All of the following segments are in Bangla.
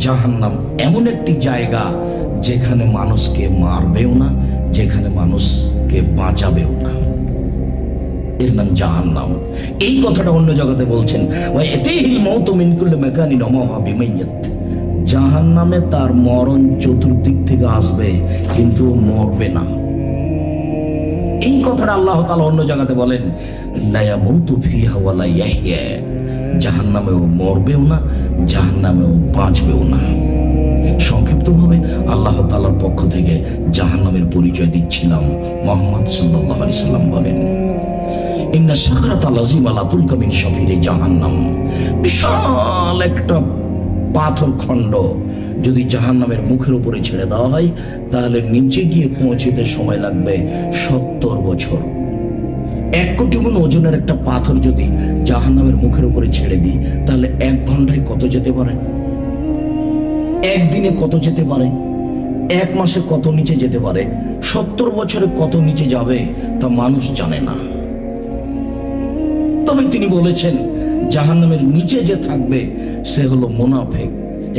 জাহান্নাম এমন একটি জায়গা যেখানে মানুষকে মারবেও না, যেখানে মানুষকে বাঁচাবেও না, এর নাম জাহান্নাম। এই কথাটা অন্য জগতে বলছেন, জাহান্নামে তার মরণ চতুর্দিক থেকে আসবে কিন্তু মরবে না। এই কথাটা আল্লাহ তাআলা অন্য জায়গাতে বলেন, লা ইয়ামুতু ফিহা ওয়া লা ইয়াহইয়া, জাহান্নামেও মরবেও না, জাহান্নামেও বাঁচবেও না। সংক্ষিপ্তভাবে আল্লাহ তাআলার পক্ষ থেকে জাহান্নামের পরিচয় দিচ্ছিলাম। মুহাম্মদ সাল্লাল্লাহু আলাইহি সাল্লাম বলেন, ইন্না সাকরাতাল আযীমা লা তুলকা মিন শাফিরি জাহান্নাম, বিশাল একটা পাথর খণ্ড যদি জাহান্নামের মুখের উপরে ছেড়ে দেওয়া হয় তাহলে নিচে গিয়ে পৌঁছতে সময় লাগবে 70 বছর। 1 কোটি গুণ ওজনের একটা পাথর যদি জাহান্নামের মুখের উপরে ছেড়ে দিই তাহলে 1 ঘন্টায় কত যেতে পারে, 1 দিনে কত যেতে পারে, 1 মাসে কত নিচে যেতে পারে, 70 বছরে কত নিচে যাবে তা মানুষ জানে না। তবে তিনি বলেছেন জাহান্নামের নিচে যে থাকবে সে হলো মুনাফিক।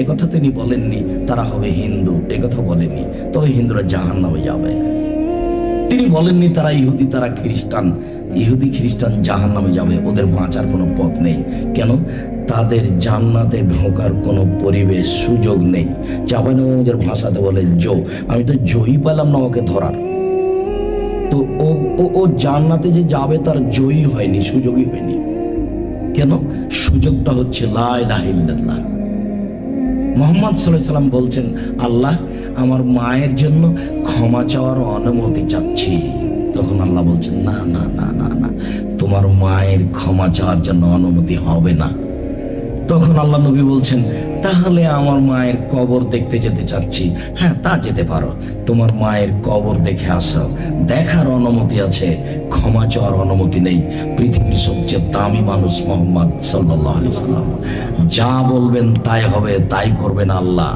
একথা তিনি বলেননি তারা হবে হিন্দু, একথা বলেননি। তবে হিন্দুরা জাহান্নামে যাবে। তিনি বলেননি তারা ইহুদি, তারা খ্রিস্টান। ইহুদি খ্রিস্টান জাহান্নামে যাবে, ওদের বাঁচার কোনো পথ নেই। কেন? তাদের জান্নাতে ঢোকার কোনো পরিবেশ সুযোগ নেই। চাঁপাইনবাবগঞ্জের ভাষাতে বলে জো, আমি তো জয়ী পেলাম না ওকে ধরার। তো ও জান্নাতে যে যাবে তার জয়ী হয়নি, সুযোগই হয়নি। কেন? সুযোগটা হচ্ছে লা ইলাহা ইল্লাল্লাহ। মুহাম্মদ সাল্লাল্লাহু আলাইহি সাল্লাম বলছেন, আল্লাহ আমার মায়ের জন্য ক্ষমা চাওয়ার অনুমতি চাচ্ছি। তখন আল্লাহ বলছেন, না না না না না, তোমার মায়ের ক্ষমা চাওয়ার জন্য অনুমতি হবে না। তখন আল্লাহ নবী বলছেন, তাহলে আমার মায়ের কবর দেখতে যেতে চাচ্ছি। হ্যাঁ, তা যেতে পারো, তোমার মায়ের কবর দেখে আসো, দেখার অনুমতি আছে, ক্ষমা চাওয়ার অনুমতি নেই। পৃথিবীর সবচেয়ে দামি মানুষ মুহাম্মদ সাল্লাল্লাহু আলাইহি সাল্লাম, যা বলবেন তাই হবে, তাই করবেন আল্লাহ।